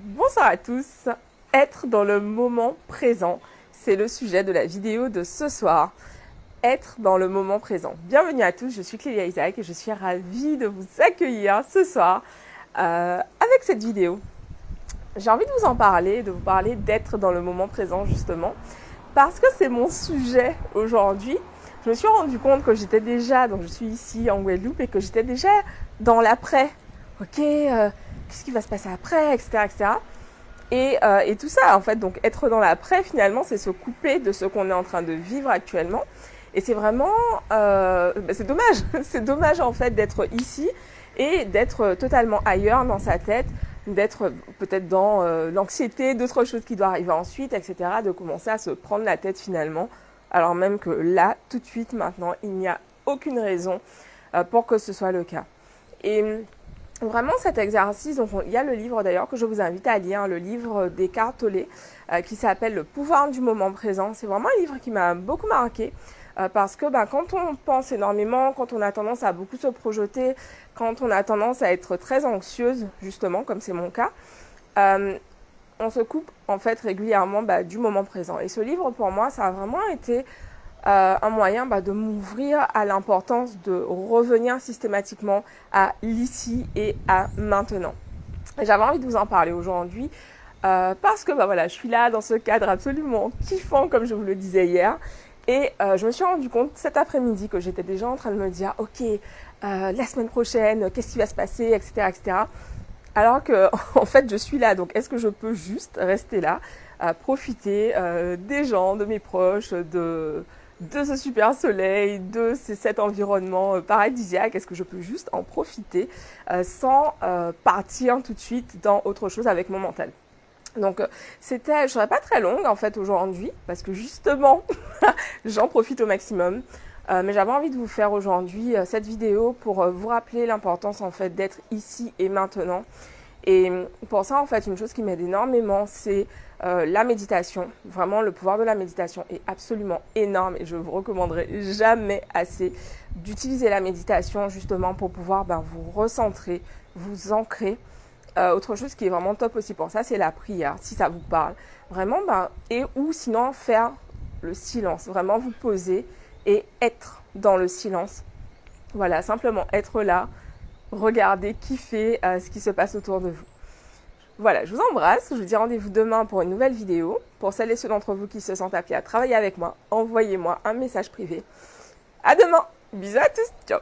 Bonsoir à tous. Être dans le moment présent, c'est le sujet de la vidéo de ce soir. Être dans le moment présent. Bienvenue à tous, je suis Clélia Isaac et je suis ravie de vous accueillir ce soir avec cette vidéo. J'ai envie de vous en parler, de vous parler d'être dans le moment présent justement, parce que c'est mon sujet aujourd'hui. Je me suis rendu compte que j'étais déjà, donc je suis ici en Guadeloupe et que j'étais déjà dans l'après. Ok, qu'est-ce qui va se passer après, etc., etc. Et tout ça, en fait, donc être dans l'après, finalement, c'est se couper de ce qu'on est en train de vivre actuellement. Et c'est vraiment, c'est dommage, c'est dommage en fait d'être ici et d'être totalement ailleurs dans sa tête, d'être peut-être dans l'anxiété d'autres choses qui doivent arriver ensuite, etc., de commencer à se prendre la tête finalement, alors même que là, tout de suite, maintenant, il n'y a aucune raison pour que ce soit le cas. Et vraiment cet exercice, donc il y a le livre d'ailleurs que je vous invite à lire, le livre d'Eckhart Tolle qui s'appelle Le pouvoir du moment présent. C'est vraiment un livre qui m'a beaucoup marqué parce que quand on pense énormément, quand on a tendance à beaucoup se projeter, quand on a tendance à être très anxieuse justement, comme c'est mon cas, on se coupe en fait régulièrement du moment présent. Et ce livre pour moi, ça a vraiment été un moyen de m'ouvrir à l'importance de revenir systématiquement à l'ici et à maintenant. Et j'avais envie de vous en parler aujourd'hui parce que voilà, je suis là dans ce cadre absolument kiffant comme je vous le disais hier. Et je me suis rendu compte cet après-midi que j'étais déjà en train de me dire ok, la semaine prochaine, qu'est-ce qui va se passer, etc., etc. Alors que en fait je suis là, donc est-ce que je peux juste rester là, profiter des gens, de mes proches, de ce super soleil, de cet environnement paradisiaque, est-ce que je peux juste en profiter sans partir tout de suite dans autre chose avec mon mental. Donc je ne serai pas très longue en fait aujourd'hui parce que justement j'en profite au maximum. Mais j'avais envie de vous faire aujourd'hui cette vidéo pour vous rappeler l'importance en fait d'être ici et maintenant. Et pour ça en fait une chose qui m'aide énormément c'est la méditation. Vraiment le pouvoir de la méditation est absolument énorme et je vous recommanderai jamais assez d'utiliser la méditation justement pour pouvoir vous recentrer, vous ancrer. Autre chose qui est vraiment top aussi pour ça, c'est la prière, si ça vous parle. Vraiment, et ou sinon faire le silence. Vraiment vous poser et être dans le silence. Voilà, simplement être là, regarder, kiffer ce qui se passe autour de vous. Voilà, je vous embrasse. Je vous dis rendez-vous demain pour une nouvelle vidéo. Pour celles et ceux d'entre vous qui se sentent appelés à travailler avec moi, envoyez-moi un message privé. À demain. Bisous à tous. Ciao.